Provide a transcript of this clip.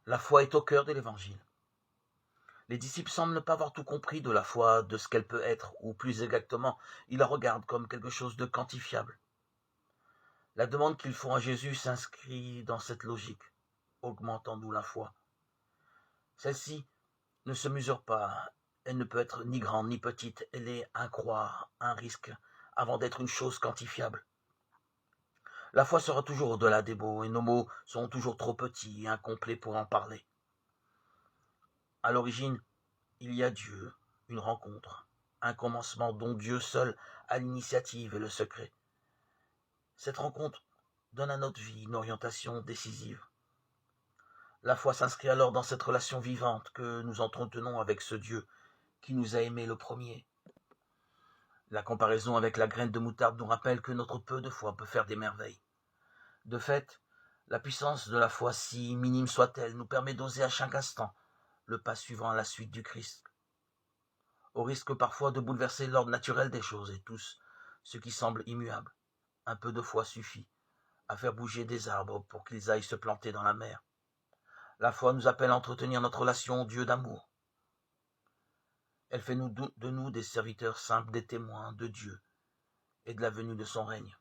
La foi est au cœur de l'Évangile. Les disciples semblent ne pas avoir tout compris de la foi, de ce qu'elle peut être, ou plus exactement, ils la regardent comme quelque chose de quantifiable. La demande qu'ils font à Jésus s'inscrit dans cette logique. Augmentons-nous la foi. Celle-ci ne se mesure pas, elle ne peut être ni grande ni petite, elle est un croire, un risque, avant d'être une chose quantifiable. La foi sera toujours au-delà des mots, et nos mots sont toujours trop petits et incomplets pour en parler. À l'origine, il y a Dieu, une rencontre, un commencement dont Dieu seul a l'initiative et le secret. Cette rencontre donne à notre vie une orientation décisive. La foi s'inscrit alors dans cette relation vivante que nous entretenons avec ce Dieu qui nous a aimés le premier. La comparaison avec la graine de moutarde nous rappelle que notre peu de foi peut faire des merveilles. De fait, la puissance de la foi, si minime soit-elle, nous permet d'oser à chaque instant le pas suivant à la suite du Christ, au risque parfois de bouleverser l'ordre naturel des choses et tous ce qui semble immuable. Un peu de foi suffit à faire bouger des arbres pour qu'ils aillent se planter dans la mer. La foi nous appelle à entretenir notre relation au Dieu d'amour. Elle fait de nous des serviteurs simples, des témoins de Dieu et de la venue de son règne.